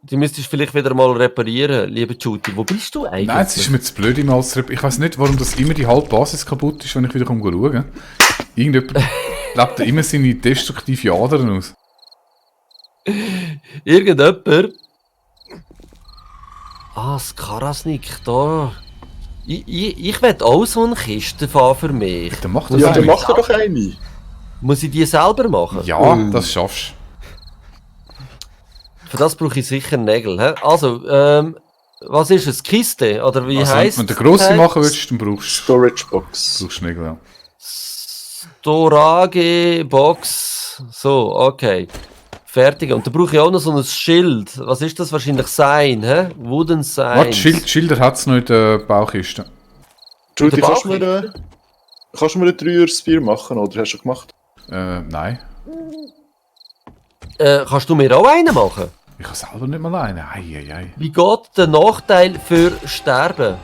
Die müsstest du vielleicht wieder mal reparieren, liebe Judy. Wo bist du eigentlich? Nein, es ist mir zu blöd im Als Ich weiß nicht, warum das immer die halbe Basis kaputt ist, wenn ich wieder schaue. Irgendjemand lebt da immer seine destruktive Adern aus. Irgendjemand? Das Karasnik, da. Ich will auch so eine Kiste fahren für mich. Dann mach das Ja, dann einfach. mach doch eine. Muss ich die selber machen? Ja, das schaffst Für das brauche ich sicher Nägel. He? Also, was ist es? Kiste? Oder wie du. Also, heisst wenn du grosse es? machen willst, dann brauchst Storage Box. du Nägel, ja. Storage Box. So, okay. Fertig. Und da brauche ich auch noch so ein Schild. Was ist das? Wahrscheinlich Sein, hä? Wooden Sign. Warte, Schilder hat es noch in der Bauchkiste. Judy, Der kannst du Bauch- mir ein 3er-Spear machen, oder hast du schon gemacht? Nein. Kannst du mir auch einen machen? Ich habe selber nicht mal einen. Ei. Wie geht der Nachteil für Sterben?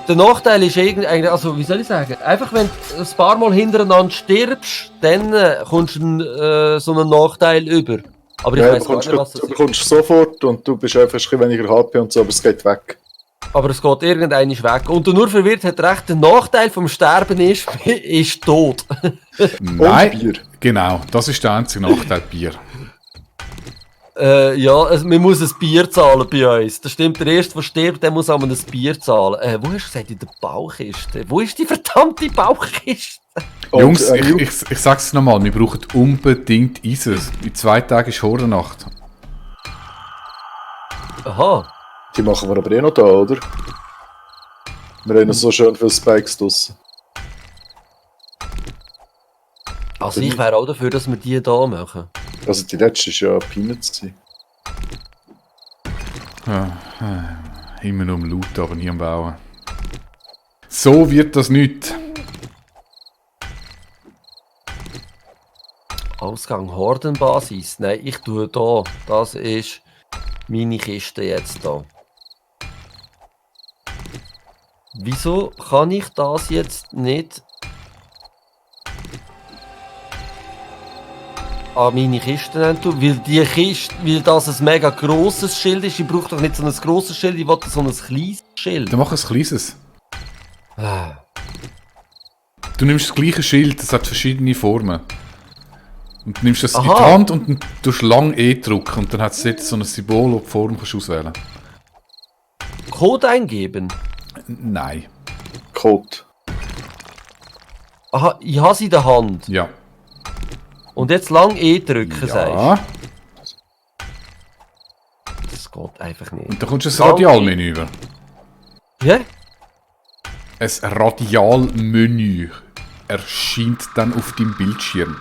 Der Nachteil ist eigentlich, also wie soll ich sagen, einfach wenn du ein paar Mal hintereinander stirbst, dann kommst du so einen Nachteil über. Aber ich Ja, weiß gar nicht, was das du ist. bekommst sofort und du bist einfach ein bisschen weniger HP und so, aber es geht weg. Aber es geht irgendeiner weg. Und der nur verwirrt hat recht, der Nachteil vom Sterben ist tot. Nein. Bier. Genau, das ist der einzige Nachteil, Bier. Ja, also, man muss ein Bier zahlen bei uns. Das stimmt, der Erste, der stirbt, der muss auch ein Bier zahlen. Wo hast du gesagt, in der Bauchkiste? Wo ist die verdammte Bauchkiste? Und, Jungs, Ju- ich sag's nochmal, wir brauchen unbedingt ISIS. In 2 Tagen ist Hordennacht. Aha. Die machen wir aber eh noch da, oder? Wir haben noch so schön viele Spikes draussen. Also ich wäre auch dafür, dass wir die da machen. Also die letzte war ja Peanuts. gewesen. Immer nur am Looten, aber nie am Bauen. So wird das nicht. Ausgang Hordenbasis. Nein, ich tue da. Das ist meine Kiste jetzt da. Wieso kann ich das jetzt nicht an meine Kiste tun? Weil die Kiste, weil das ein mega grosses Schild ist. Ich brauche doch nicht so ein grosses Schild, ich wollte so ein kleines Schild. Dann mach ein kleines. Ah. Du nimmst das gleiche Schild, das hat verschiedene Formen. Und du nimmst das in die Aha. Hand und dann tust du lang drücken und dann hat es jetzt so ein Symbol, das die Form kannst du auswählen. Code eingeben. Nein. Code. Aha, ich habe sie in der Hand. Ja. Und jetzt lang drücken, sagst du. Ja. Das geht einfach nicht. Und dann kommst du ein Radialmenü über. Ja? Ein Radialmenü erscheint dann auf deinem Bildschirm.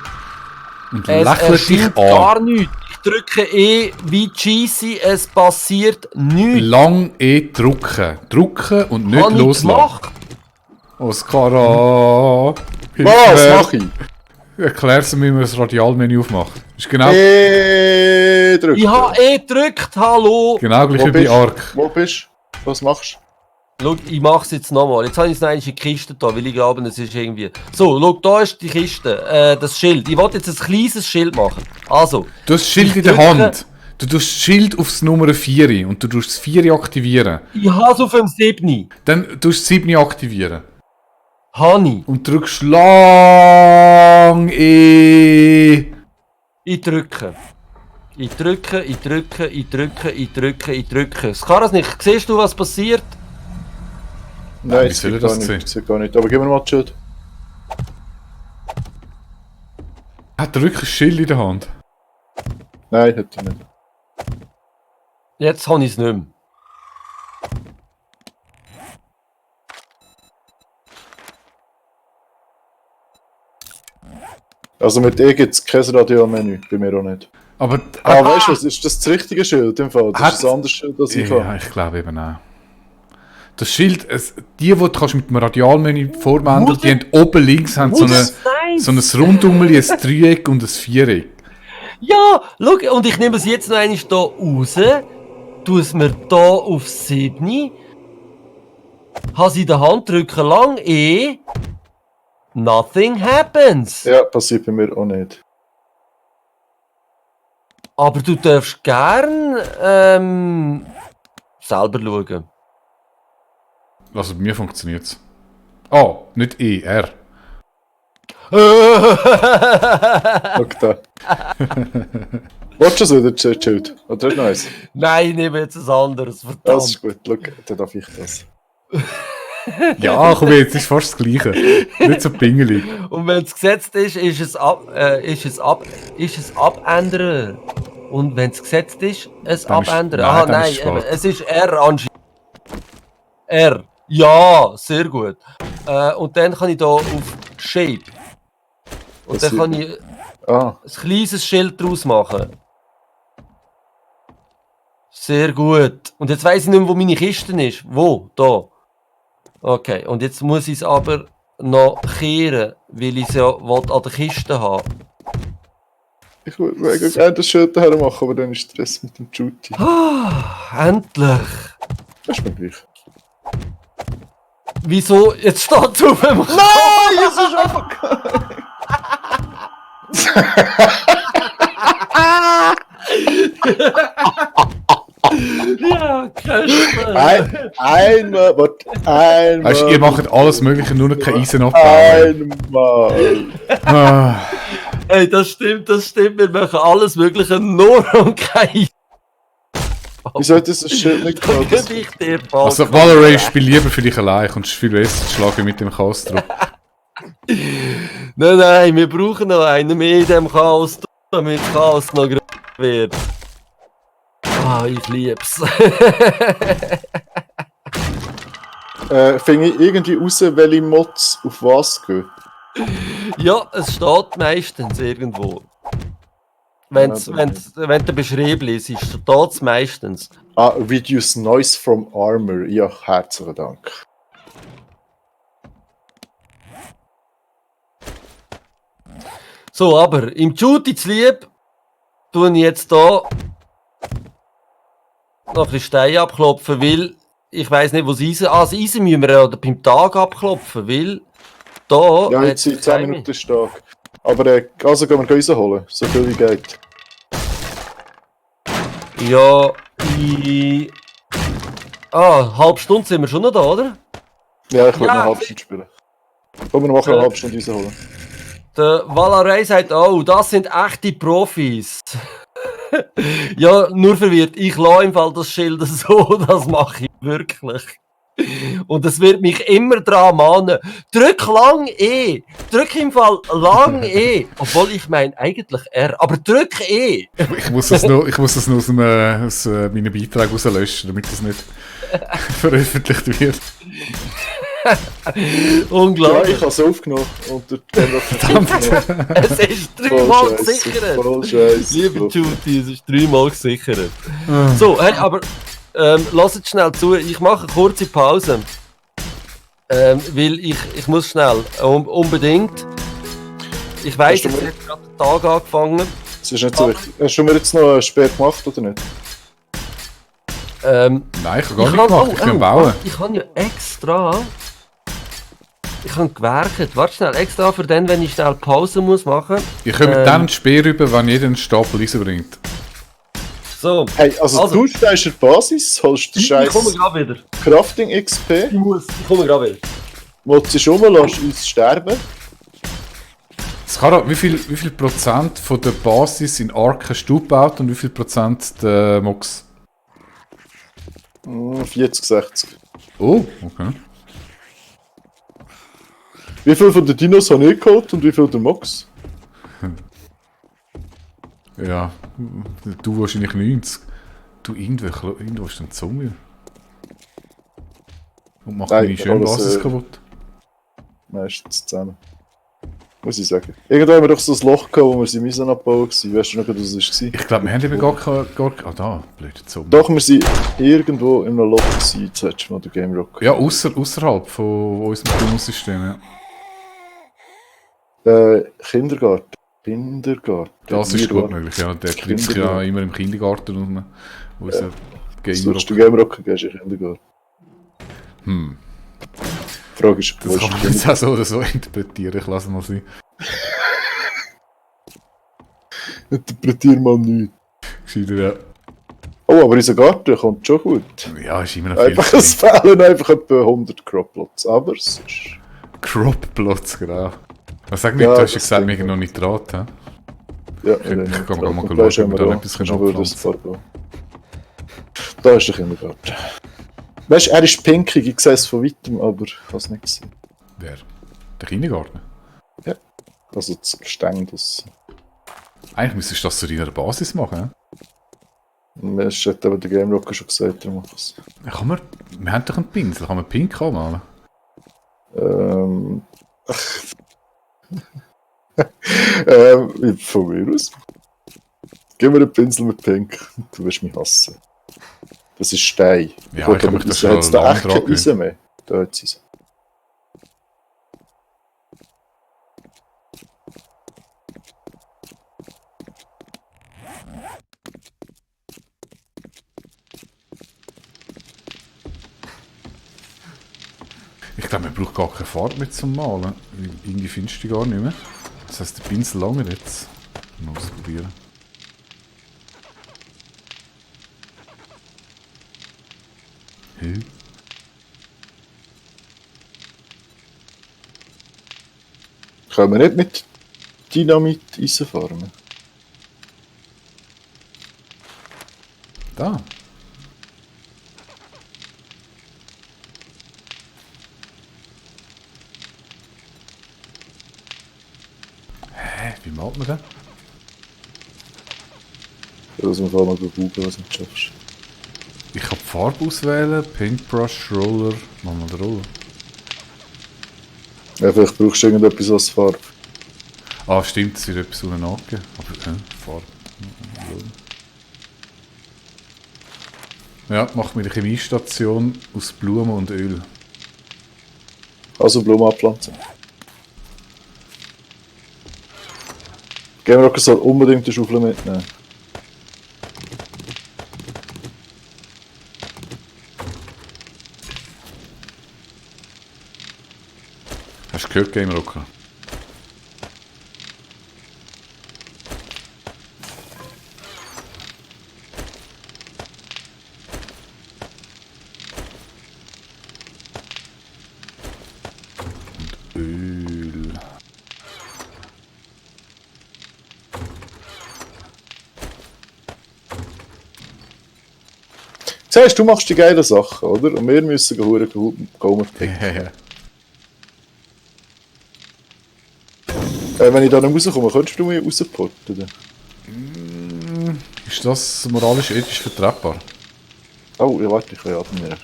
Und Es lächelt dich erscheint an. gar nichts. Ich drücke wie cheesy, es passiert nichts. Lang drücken. Drücken und nicht Habe ich loslassen. gemacht. Oskara! Was mach ich? Erklär's mir, wie man das Radialmenü aufmacht. Ist genau, Drücken. Ich habe gedrückt, hallo. genau gleich Wo wie bei bist Ark. Wo bist du? Was machst du? Schau, ich mache es jetzt nochmal. Jetzt habe ich es noch einmal in die Kiste da, weil ich glaube, es ist irgendwie... So, schau, da ist die Kiste, das Schild. Ich wollte jetzt ein kleines Schild machen. Also, Du hast das Schild Ich in der drücke- Hand. Du tust das Schild aufs Nummer 4 und du tust das 4 aktivieren. ich habe es auf dem 7. Dann tust du das 7 aktivieren. Hani. Und drückst lang Ich drücke. Ich drücke. Skaras nicht. Siehst du, was passiert? Nein, wie das soll geht ich gar das nicht. sehen? Das geht gar nicht. Aber gib mir mal die Schild. Hat er wirklich ein Schild in der Hand? Nein, hat er nicht. Jetzt habe ich es nicht mehr. Also mit E gibt es kein Radialmenü. Bei mir auch nicht. Aber Weißt du was? Ist das richtige Schild im Fall? Das Hat- ist ein anderes Schild, das ich ja, habe. ich glaube eben auch. Das Schild, die du kannst mit dem Radialmenü vorwenden, die haben oben links haben so, Nice. so ein Rundumli, ein Dreieck und ein Viereck. Ja, schau, und ich nehme es jetzt noch einmal hier raus, tue es mir hier auf 7, habe sie in der Hand, drücke lang E, nothing happens. Ja, passiert bei mir auch nicht. Aber du darfst gern selber schauen. Also bei mir funktioniert es. Oh, nicht E, R. Schau da. Willst du es wieder, Child? Oder ist nice? Nein, ich nehme jetzt ein anderes, verdammt. Das ist gut. Schau, dann darf ich das. Ja, komm jetzt, ist fast das Gleiche. Nicht so pingelig. Und wenn es gesetzt ist, ist es abändern. Und wenn es gesetzt ist, es Dann ist- abändern. nein, Aha, dann nein, ist es eben, spät. es ist R anscheinend. R. Ja, sehr gut. Und dann kann ich da auf Shape. Und Was dann sieht kann man? ich Ah, ein kleines Schild draus machen. Sehr gut. Und jetzt weiss ich nicht mehr, wo meine Kiste ist. Wo? Da. Okay, und jetzt muss ich es aber noch kehren, weil ich es ja an der Kiste haben. ich würde gerne das Schild daher machen, aber dann ist Stress mit dem Duty. Endlich! Das ist mir gleich. Wieso? Jetzt steht es auf dem Nein! Es ist einfach... Ja, Köster! Einmal, warte, einmal. Weißt du, ihr macht alles Mögliche, nur noch kein Eisen abbauen. Einmal. Ah, Hey, das stimmt. Wir machen alles Mögliche, nur um kein. Wieso hat das Schild nicht Da gemacht? gebe ich dir Ball. also Valorant spiel lieber für dich allein, kommst viel besser zu schlagen mit dem Chaos drauf. Nein, wir brauchen noch einen mehr in diesem Chaos, damit das Chaos noch größer wird. Ah, ich lieb's. Finde ich irgendwie raus, welche Mods auf was gehen? Ja, es steht meistens wenn du beschrieben liest, steht es meistens. Ah, Reduce Noise from Armor. Ja, herzlichen Dank. So, aber im Duty zu lieb, tue ich jetzt hier noch ein bisschen Steine abklopfen, weil ich weiss nicht, wo das Eisen... Ah, das Eisen müssen wir ja beim Tag abklopfen, weil da... Ja, hat jetzt sind es 10 keine- Minuten stark. Aber also gehen wir rausholen, so viel wie geht. Ja, eine halbe Stunde sind wir schon noch da, oder? Ja, ich will Ja. noch eine halbe Stunde spielen. Komm, wir machen eine halbe Stunde rausholen. Der Valarei sagt, oh, das sind echte Profis. Ja, nur verwirrt. Ich lasse im Fall das Schild so, das mache ich wirklich. Und es wird mich immer dran mahnen. Drück lang E. Drück im Fall lang E. Obwohl ich meine eigentlich R. Aber drück E. Ich muss das noch aus meinen Beiträgen rauslöschen, damit das nicht veröffentlicht wird. Ja, Unglaublich. ich habe es aufgenommen und der Camera Verdammt. Es ist dreimal gesichert. Voll scheiße. Liebe Judy, es ist dreimal gesichert. So, hey, aber lasst schnell zu, ich mache eine kurze Pause. Weil ich muss schnell, unbedingt. Ich weiss, Hast du jetzt mir- hat gerade der Tag angefangen. Das ist nicht so wichtig. Hast du mir jetzt noch spät gemacht oder nicht? Nein, ich habe gar nicht gemacht, ich bin am Bauen. Ich habe ja extra. Ich habe gewerkt. Warte schnell, extra für den, wenn ich schnell Pause muss machen. Ihr kommt dann einen Speer rüber, wenn jeder einen Stapel Eisen bringt. So, Hey, also, Also- du steigst in die Basis, holst den ich komme scheiß gerade wieder. Crafting XP, Ich komme gerade wieder. willst dich rumlassen, uns sterben. Skara, wie viel Prozent von der Basis in Ark hast du gebaut und wie viel Prozent der Mox? 40, 60. Oh, okay. Wie viel von den Dinos habe ich geholt und wie viel der Mox? Ja, du wahrscheinlich 90. Du, irgendwo ist ein Zombie. Und macht Nein, meine schöne alles, Basis kaputt. Meistens zusammen. Muss ich sagen. Irgendwann haben wir doch so ein Loch gehabt, wo wir sie müssen abbauen waren. Weißt du noch, was das war? Ich glaube, wir haben eben gar ah, da, blöder Zombie. Doch, wir sind irgendwo in einem Loch gewesen, jetzt hättest du mal den Game Rock. Ja, außerhalb von unserem Tunnelsystem, ja. Kindergarten. Kindergarten. Das ist Hier, gut möglich, ja. Der treibt sich ja immer im Kindergarten rum. Unser Sollst du Gamer. Game Rock gehst in den Kindergarten. Hm. Die Frage ist, Das kann man jetzt auch so oder so interpretieren, ich lasse mal sein. Interpretier mal nichts. Gescheiter, ja. Oh, aber unser Garten kommt schon gut. Ja, ist immer noch viel. Einfach, es fehlen einfach etwa 100 Croplots, aber es ist... Crop-Plots, genau. Was sag mir, Ja, du hast ja das gesagt, wir klingt haben noch Nitrat, hä? Ja, Ich kann mal schauen, ob wir da da etwas können. Da ist der Kindergarten. Weißt du, er ist pinkig, ich sehe es von weitem, aber ich kann es nicht sehen. Wer? Der Kindergarten? Also das Gestänge, das... Eigentlich müsstest du das zu deiner Basis machen, hä? Es hat aber der Game Rocker schon gesagt, er macht es. Ja, wir haben doch einen Pinsel, kann man pink anmalen? Von mir aus. Gib mir einen Pinsel mit Pink, du wirst mich hassen. Das ist Stein. Ja, ich möchte das schon jetzt da lange echt keine tragen. Eisen mehr. Da hat sie es. Ich glaube, man braucht gar keine Farbe mehr zum Malen. Irgendwie findest du die gar nicht mehr. Das heisst, der Pinsel lange jetzt. Mal ausprobieren. Hey. Können wir nicht mit Dynamit Eisen farmen? Da. Hä? Wie malt man das? Da muss man mal googeln, was du nicht schaffst. Ich kann die Farbe auswählen. Paintbrush, Roller. Machen wir den Roller. Ja, vielleicht brauchst du irgendetwas als Farbe. Ah, stimmt, es wird etwas unten angegeben. Aber, Farbe. Ja, mach mir eine Chemiestation aus Blumen und Öl. Also Blumen abpflanzen. Game Rocker soll unbedingt die Schaufel mitnehmen. Hast du gehört, Game Rocker? Und Öl. Siehst du, machst die geilen Sachen, oder? Und wir müssen gehen picken. Wenn ich da nicht rauskomme, könntest du mich rausporten? Oder? Ist das moralisch ethisch vertretbar? Oh, ja, warte, ich kann ja abnehmen.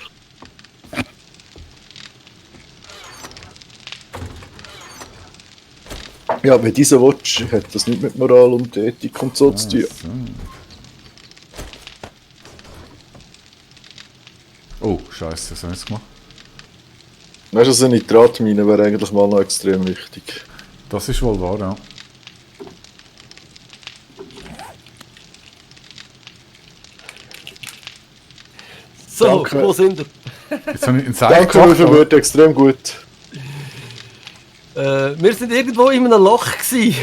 Ja, wenn dieser Watch hat das nicht mit Moral und Ethik und so zu tun. Oh, scheiße, was habe ich jetzt gemacht? Weißt du, also Nitratmine wäre eigentlich mal noch extrem wichtig. Das ist wohl wahr, ja. So, Danke. wo sind wir? Jetzt habe ich einen Seil Danke, gemacht, Würfel, aber- wird extrem gut. Wir sind irgendwo in einem Loch gewesen.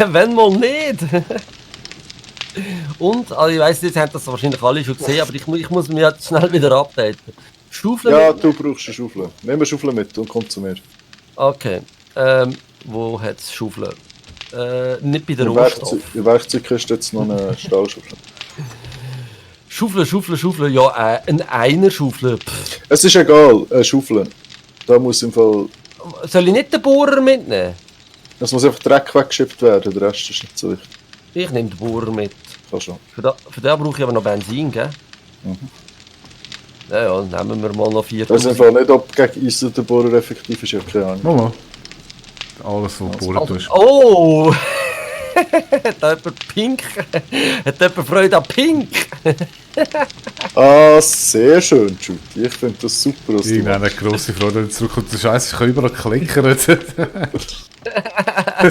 Wenn mal nicht. Und, also ich weiss, jetzt haben das wahrscheinlich alle schon gesehen, aber ich muss mich jetzt schnell wieder updaten. Schaufel Ja, mit? du brauchst eine Schaufel. Nimm eine Schaufel mit und komm zu mir. Okay. Wo hat es Schaufeln? Nicht bei der Im Rohstoff. Werkzeugkiste jetzt noch eine Stahlschaufel. Schaufel, ja, ein Einer-Schaufel. Pff. Es ist egal, eine Schaufel. Da muss im Fall... Soll ich nicht den Bohrer mitnehmen? Es muss einfach Dreck weggeschippt werden, der Rest ist nicht so wichtig. Ich nehme den Bohrer mit. Kann schon. Für den brauche ich aber noch Benzin, gell? Ja, nehmen wir mal noch Ich weiß im 4000. Fall nicht, ob gegen Eisen der Bohrer effektiv ist, ich habe keine Ahnung. Mama. Alles, was geboren tust. Oh! Hat jemand Pink? Hat jemand Freude an Pink? Ah, sehr schön, Judy. Ich finde das super, was du Irgendeine machst. grosse Freude, wenn du zurückkommst. Scheiße, ich kann überall klickern. Das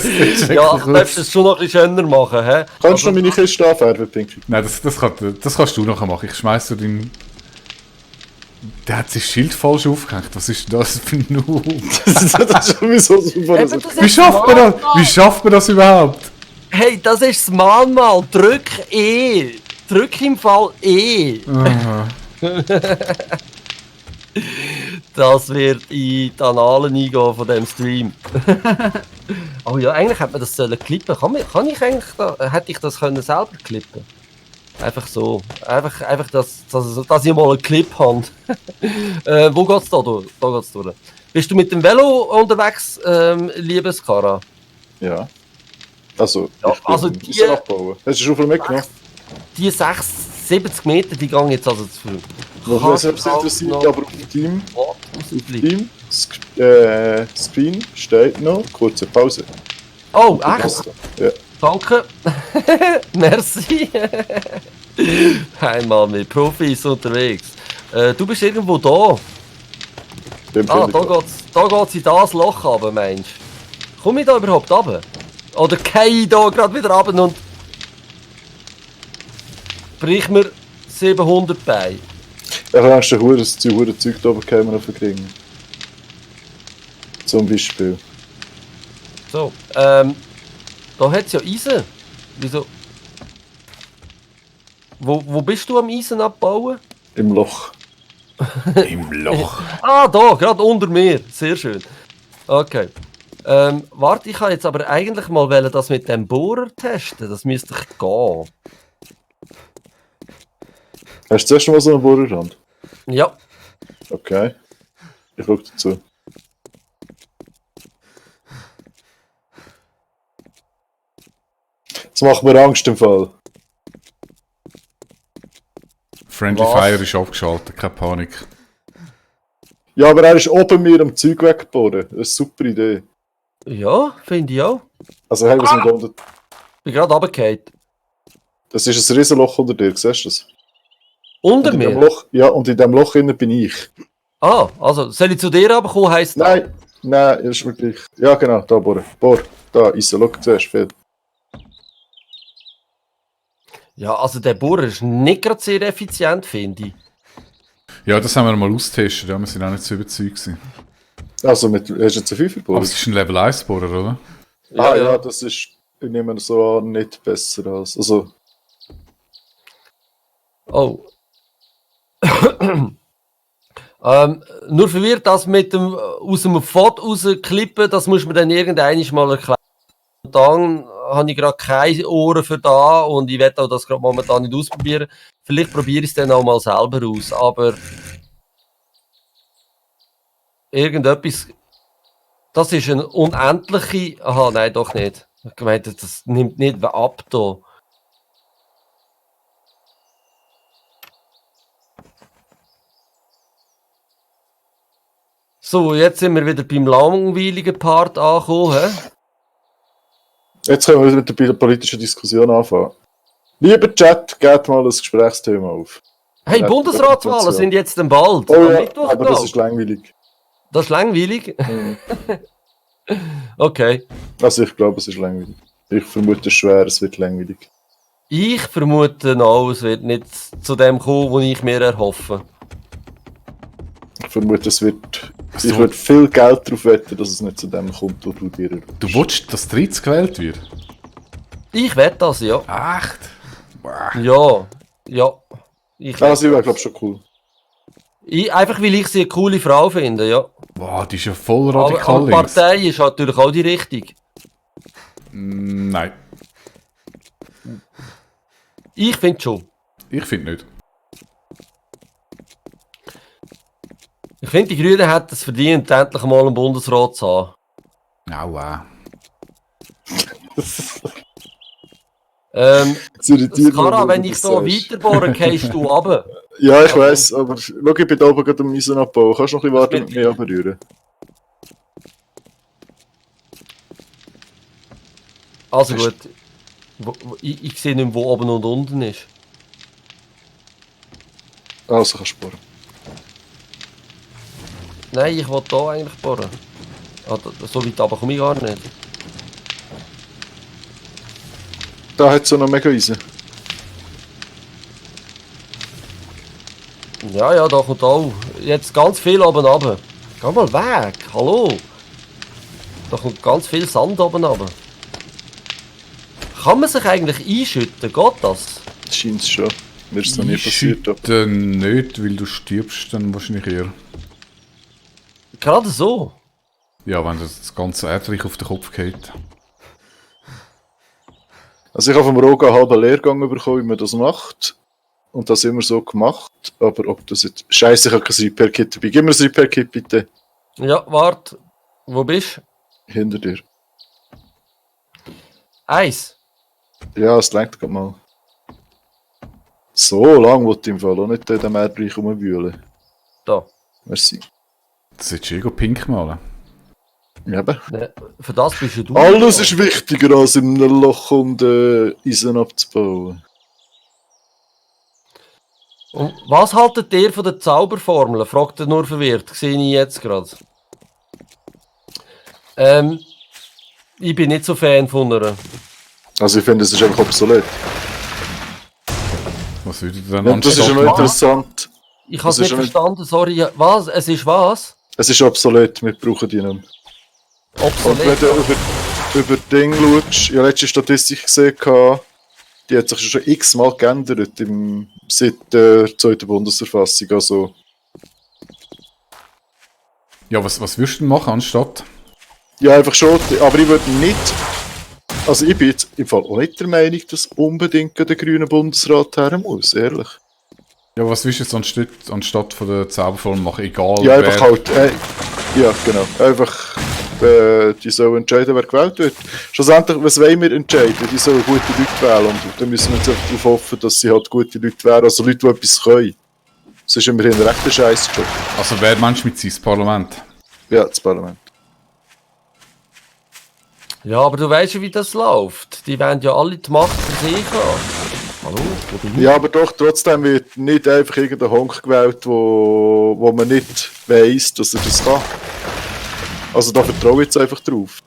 ist wirklich Ja, du gut. darfst es schon noch ein bisschen schöner machen, hä? Kannst du noch meine Kiste anfärben, Pinky? Nein, das kannst du nachher machen. Ich schmeiß so den... Der hat sein Schild falsch aufgehängt. Was ist denn das für ein Noob? Das ist sowieso super. Eben, das Wie ist schafft man das? Mahnmal. Wie schafft man das überhaupt? Hey, das ist das Mahnmal. Drück E. drück im Fall E. Aha. Das wird in die Annalen eingehen von diesem Stream. Oh ja, eigentlich hätte man das sollen klippen. Kann ich eigentlich hätte ich das können selber klippen? Einfach so. Einfach dass ich mal einen Clip habe. Wo geht's da durch? Da geht's durch. Bist du mit dem Velo unterwegs, liebes Kara? Ja. Also, Ja, ich bin also ein die- bisschen abbauen. Hast du schon viel mitgenommen? Die 70 Meter, die gehen jetzt also zu früh. Was mich Kannst du interessiert, noch- aber auf dem Team, Ausblick. Screen steht noch, kurze Pause. Oh, echt? Ja. Danke. Merci. Einmal mit Profis unterwegs. Du bist irgendwo da. Da geht's in das Loch runter, meinst du? Komm ich da überhaupt runter? Oder gehe ich da gerade wieder runter und brich mir 700 Beine? Ich habe Angst, dass die Huren Zeug da oben kämen auf den Ring. Zum Beispiel. So, da hat es ja Eisen. Wieso? Wo bist du am Eisen abbauen? Im Loch. Im Loch. Ah, da, gerade unter mir. Sehr schön. Okay. Warte, ich kann jetzt aber eigentlich mal das mit dem Bohrer testen. Das müsste gehen. Hast du zuerst mal so einen Bohrerrand? Ja. Okay. Ich schaue dazu. Das macht mir Angst im Fall. Friendly Was? Fire ist aufgeschaltet, keine Panik. Ja, aber er ist oben mir am Zeug weggeboren. Das ist eine super Idee. Ja, finde ich auch. Also, hey, was mit unter... Bin gerade runtergefallen. Das ist ein Riesenloch unter dir, siehst du das? Unter Und in dem mir? Loch, ja, und in dem Loch innen bin ich. Ah, also soll ich zu dir runterkommen, heisst das? Nein, ist wirklich... Ja, genau, da bohren. Bohr. Da, Isa, schau zuerst, viel. Ja, also der Bohrer ist nicht gerade sehr effizient, finde ich. Ja, das haben wir mal austestet, ja, wir sind auch nicht so überzeugt gewesen. Also, hast du jetzt einen 5 Aber geboren? es ist ein Level 1 Bohrer, oder? Ja, das ist... Ich nehme so an, nicht besser als... Also... Oh. Nur verwirrt, das mit dem aus dem Foto rausklippen, das muss man dann irgendwann mal erklären. Und dann habe ich gerade keine Ohren für da und ich werde auch das gerade momentan nicht ausprobieren. Vielleicht probiere ich es dann auch mal selber aus, aber irgendetwas, das ist eine unendliche, aha, nein, doch nicht. Ich meinte, das nimmt nicht ab da. So, jetzt sind wir wieder beim langweiligen Part angekommen. Hä? Jetzt können wir mit der politischen Diskussion anfangen. Lieber Chat, geht mal ein Gesprächsthema auf. Hey, Ja, Bundesratswahlen Situation. sind jetzt dann bald. Oh Am ja, Mittwoch, aber das glaub. ist langweilig. Das ist langweilig? Mhm. Okay. Also ich glaube, es ist langweilig. Ich vermute schwer, es wird langweilig. Ich vermute auch, es wird nicht zu dem kommen, was ich mir erhoffe. Ich vermute, es wird... So. Ich würde viel Geld darauf wetten, dass es nicht zu dem kommt, wo du dir... Du willst, dass 30 gewählt wird? Ich wette das, ja. Echt? Boah. Ja. Ja. Ich Also ich wette wäre, das. glaube schon cool. Einfach weil ich sie eine coole Frau finde, ja. Wow, die ist ja voll Aber radikal die links. Partei ist natürlich auch die richtige. Nein, Ich finde schon. ich finde nicht. Ich finde, die Grünen hätten es verdient, endlich mal einen Bundesrat zu haben. Aua. Das irritiert Skara, mich, wenn du ich das da sagst. weiterbohre, gehst du runter. Ja, ich weiss, aber schau, ich bin da oben gerade am Eisen abbauen. Kannst du noch ein bisschen warten und mich abrühren? Also gut. Ich sehe nicht mehr, wo oben und unten ist. Also kannst du bohren. Nein, ich will hier eigentlich bohren. Ah, so weit runter komme ich gar nicht. Da hat es noch mega Eisen. Ja, ja, da kommt auch. Jetzt ganz viel oben runter. Geh mal weg, hallo. Da kommt ganz viel Sand oben runter. Kann man sich eigentlich einschütten? Geht das? Scheint es schon. Mir ist es noch nie passiert. Aber Einschütten nicht, weil du stirbst dann wahrscheinlich eher. Gerade so. Ja, wenn das ganze Erdreich auf den Kopf geht. also ich habe vom Roga einen halben Lehrgang bekommen, wie man das macht. Und das immer so gemacht. Aber ob das jetzt... Scheiße, ich habe kein Repair-Kit dabei. Gib mir ein Repair-Kit bitte. Ja, warte. Wo bist du? Hinter dir. Eins. Ja, es lenkt gerade mal. So lang wollte ich im Fall auch nicht in diesem Erdreich rumwühlen. Da. Merci. Das ist eh pink malen. Ja, eben. Ne, für das bist ja du. Alles ist wichtiger als in einem Loch und Eisen abzubauen. Und was haltet ihr von der Zauberformel? Fragt er nur verwirrt. Sehe ich jetzt gerade. Ich bin nicht so Fan von ihr. Also ich finde, es ist einfach obsolet. Was würde denn Und das ist ja noch Was? interessant. Ich habe es Das ist nicht ja nicht- verstanden, sorry. Ja, was? Es ist was? Es ist obsolet, wir brauchen die nicht mehr. Und wenn Obsolet. du über Ding schaust, ich habe letzte Statistik gesehen, die hat sich schon x-mal geändert seit der zweiten Bundesverfassung. Also, Ja, was würdest du denn machen anstatt? ja, einfach schon, aber ich würde nicht. Also, ich bin jetzt im Fall auch nicht der Meinung, dass unbedingt der grüne Bundesrat her muss, ehrlich. Ja, was würdest du jetzt anstatt von der Zauberform machen? Egal Ja, einfach wer. halt. Ja, genau. Einfach. Die sollen entscheiden, wer gewählt wird. Schlussendlich, was wollen wir entscheiden? Die sollen gute Leute wählen. Und dann müssen wir jetzt einfach darauf hoffen, dass sie halt gute Leute wären. Also Leute, die etwas können. Das ist immerhin ein rechter Scheißjob. Also wer meinst du mit seinem Parlament? Ja, das Parlament. Ja, aber du weißt ja, wie das läuft. Die wollen ja alle die Macht für sich haben. Hallo? Wo bin ich? Ja, aber doch, trotzdem wird nicht einfach irgendein Honk gewählt, wo man nicht weiss, dass er das kann. Also da vertraue ich jetzt einfach drauf.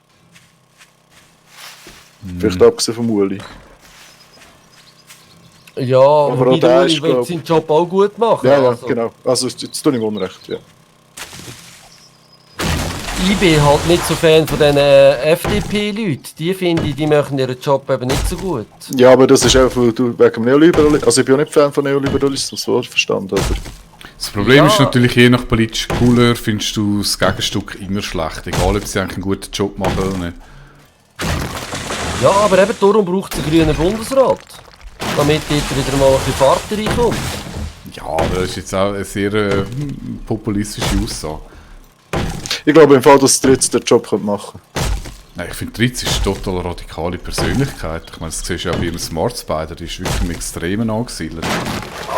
Vielleicht abgesehen vom Uli. Ja, Aber wobei auch der der ist, Uli will glaub- seinen Job auch gut machen. Ja, ja, also. genau. Also jetzt tue ich ihm Unrecht, ja. Ich bin halt nicht so Fan von diesen FDP-Leuten. Die finde ich, die machen ihren Job eben nicht so gut. Ja, aber das ist einfach weil du wegen dem Neoliberalismus. Also ich bin auch nicht Fan von Neoliberalismus, so verstanden, aber. Das Problem Ja. ist natürlich, je nach politisch Couleur findest du das Gegenstück immer schlecht. Egal, ob sie eigentlich einen guten Job machen oder nicht. Ja, aber eben darum braucht es einen grünen Bundesrat. Damit dort wieder mal ein bisschen Fahrt reinkommt. Ja, aber das ist jetzt auch eine sehr populistische Aussage. Ich glaube im Fall, dass Dritz den Job machen könnte. Nein, ich finde, Dritz ist eine total radikale Persönlichkeit. Ich meine, das siehst du ja bei ihrem Smart Spider, die ist wirklich im Extremen angesiedelt.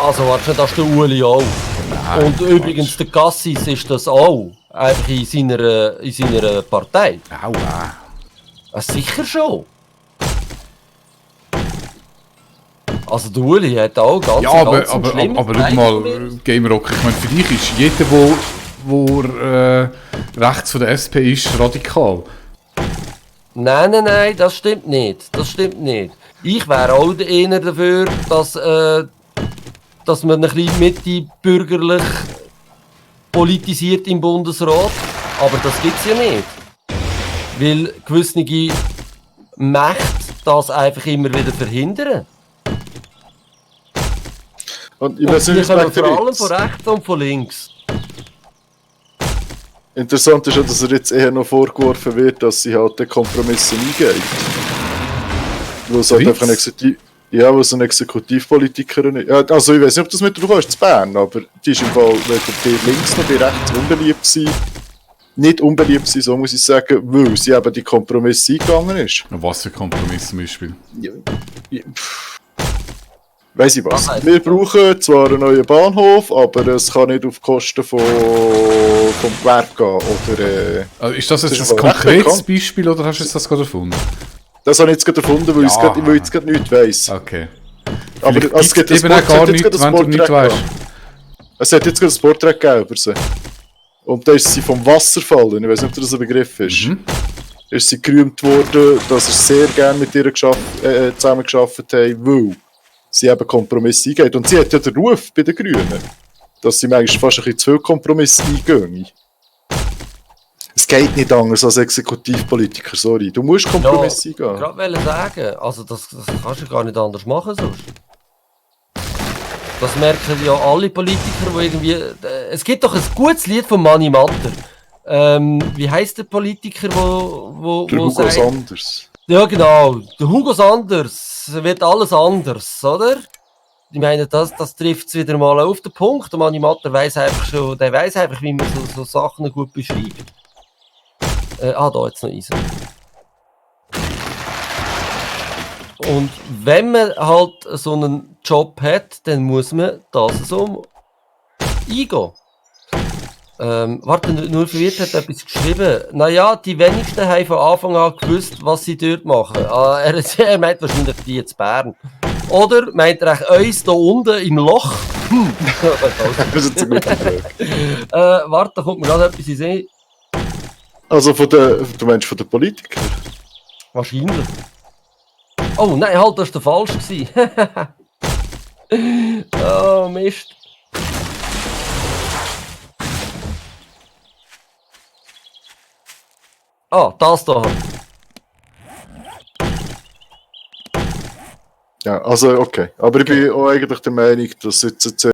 Also, warte, das ist der Uli auch. Nein, Und übrigens, der Cassis ist das auch. Einfach in seiner Partei. Au, Sicher schon. Also, der Uli hat auch ganz Ja, aber schau mal, Gamerock, ich meine, für dich ist jeder, wo rechts von der SP ist, radikal. Nein, das stimmt nicht. Das stimmt nicht. Ich wäre auch eher dafür, dass man ein bisschen mitte-bürgerlich politisiert im Bundesrat. Aber das gibt es ja nicht. Weil gewisse Mächte das einfach immer wieder verhindern. Und ich Und weiß die nicht, kommen was vor allem Dritz. von rechts und von links. Interessant ist ja, dass er jetzt eher noch vorgeworfen wird, dass sie halt den Kompromisse eingeht. Weil es halt Dritz? einfach ein weil es ein Exekutivpolitikerin ist. Ja, also ich weiß nicht, ob das mitbekommen hast, zu Bern, aber die ist im Fall weder bei links noch bei rechts unbeliebt sein. Nicht unbeliebt sein, so muss ich sagen, weil sie eben die Kompromisse eingegangen ist. Was für Kompromiss zum Beispiel? Weiss ich was. Was heisst Wir brauchen zwar einen neuen Bahnhof, aber es kann nicht auf Kosten vom Gewerbe gehen. Oder, Also ist das jetzt ist ein aber recht konkretes bekannt. Beispiel oder hast du jetzt das gerade erfunden? das habe ich jetzt gerade erfunden, weil Ja. ich jetzt gerade nichts weiss. Okay. Aber Vielleicht es gibt gibt's eben auch gar nichts, wenn du nicht weißt. Es hat jetzt gerade ein Porträt gegeben über sie. Und da ist sie vom Wasserfall, ich weiß nicht, ob das ein Begriff ist. Ist sie gerühmt worden, dass er sehr gerne mit ihr zusammen gearbeitet hat, weil sie eben Kompromisse eingeht. Und sie hat ja den Ruf bei den Grünen, dass sie manchmal fast ein bisschen zu viel Kompromisse eingehen. Es geht nicht anders als Exekutivpolitiker, sorry. Du musst Kompromisse Ich eingehen. wollte gerade sagen, also das kannst du gar nicht anders machen sonst. Das merken ja alle Politiker, die irgendwie... Es gibt doch ein gutes Lied von Mani Matter. Wie heisst der Politiker, wo Der Hugo sagt... Sanders. Ja genau, der Hugo Sanders wird alles anders, oder? Ich meine, das trifft es wieder mal auf den Punkt. Der Mani Matter weiss einfach schon, der weiss einfach, wie man so Sachen gut beschreibt. Da jetzt noch Eisen. Und wenn man halt so einen Job hat, dann muss man das so eingehen. Warte, nur verwirrt hat etwas geschrieben. Naja, die wenigsten haben von Anfang an gewusst, was sie dort machen. Er meint wahrscheinlich die jetzt Bern. Oder meint er eigentlich uns da unten im Loch? Das ist eine gute Frage. Warte, da kommt mir gerade etwas in den Sinn. Also du meinst von den Politikern? Wahrscheinlich. Oh nein, halt, das war der falsch gewesen. Oh Mist. Das da. Ja, also okay. Aber ich bin auch eigentlich der Meinung, dass jetzt